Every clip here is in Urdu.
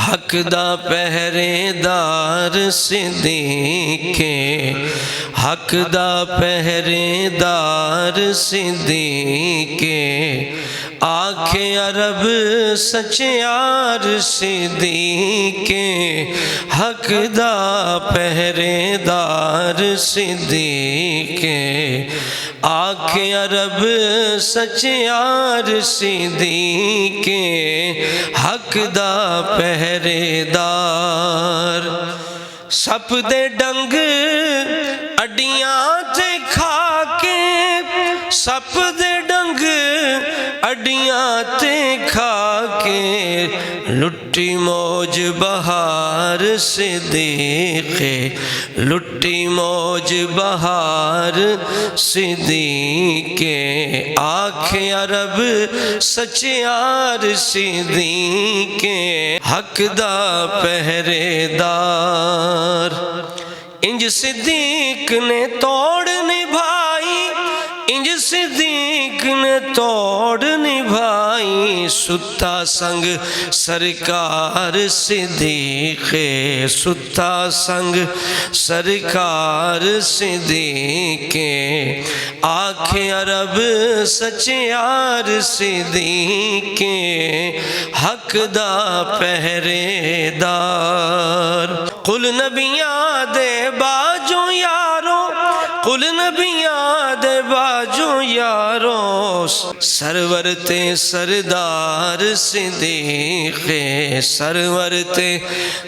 حق دا پہرے دار صدیق، حق دا پہرے دار صدیق، آنکھیں عرب سچیار صدیق، حق دا پہرے دار صدیق، آنکھیں عرب سچیار صدیق، حق دا پہرے دار، سپ دے ڈنگ اڈیاں تے کھا کے، سپ دے ڈنگ اڈیاں تے کھا کے، لٹی موج بہار صدیق، لٹی موج بہار صدیق، آنکھیں عرب سچیار صدیق، حق دا پہرے دار، انج صدیق نے توڑ نبھائی، انج صدیق نے توڑ نبھائی، ستا سنگ سرکار صدیق، ستا سنگ سرکار صدیق، آنکھیں عرب سچیار صدیق، حق دا پہرے دار، قل نبیاں دے باجو یارو، قل نبیاں دے باجو یارو، سرور تے سردار صدیق، سرور تے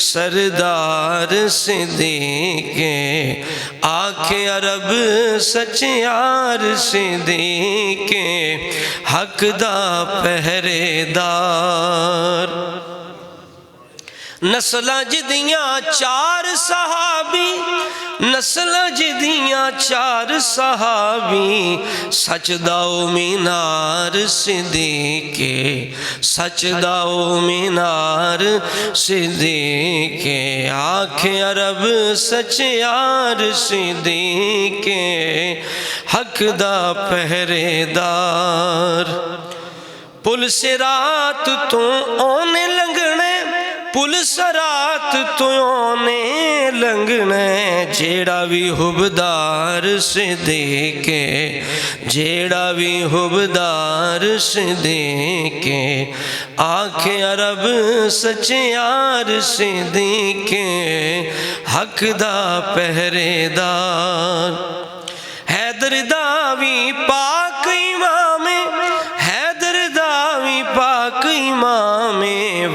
سردار صدیق، آنکھیں عرب سچیار صدیق، حق دا پہرے دار، نسلہ جدیاں چار صحابی، نسلہ جدیاں چار صحابی، سچ داؤ مینار صدیق، سچ داؤ مینار صدیق، آنکھیں عرب سچیار صدیق، حق دا پہرے دار، پل صراط تو اونے لنگنے، پل صراط تو اونے لنگنے، جیڑا بھی حبدار صدیق، جیڑا بھی حبدار صدیق، آنکھیں عرب سچیار صدیق، حق دا پہرے دار، حیدر داوی پاک امام، حیدر داوی پاک امام،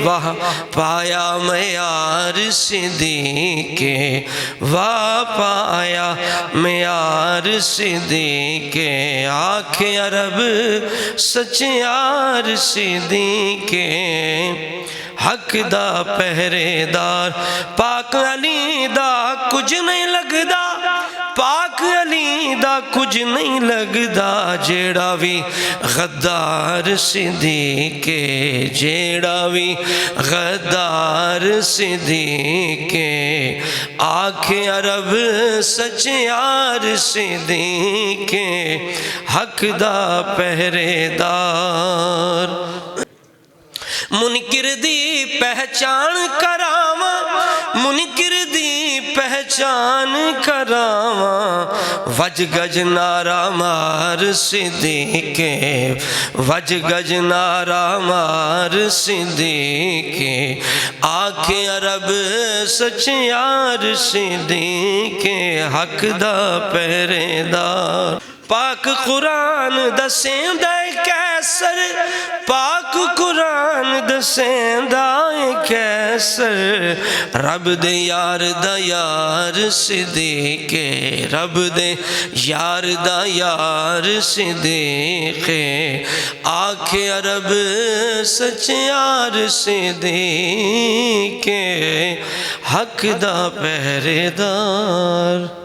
واہ پایا معیار صدیق، واہ پایا معیار صدیق، آنکھیں عرب سچیار صدیق، حق دا پہرے دار، پاک علی دا کچھ نہیں لگدا، پاک علی دا کچھ نہیں لگدا، جیڑا بھی غدار صدیق، جیڑا بھی غدار صدیق، آنکھیں عرب سچیار صدیق، حق دا پہرے دار، منکر دی پہچان کراواں، منکر دی پہچان کراواں، وج گج نعرہ مار صدیق، وج گج نعرہ مار صدیق، آنکھیں عرب سچیار صدیق، حق دا پہرے دار، پاک قرآن دسیندہ کیسر، پاک قرآن دسیندہ کیسر، رب دے یار دا یار صدیق، رب دے یار دا یار صدیق، آنکھیں عرب سچیار صدیق، حق دا پہرے دار۔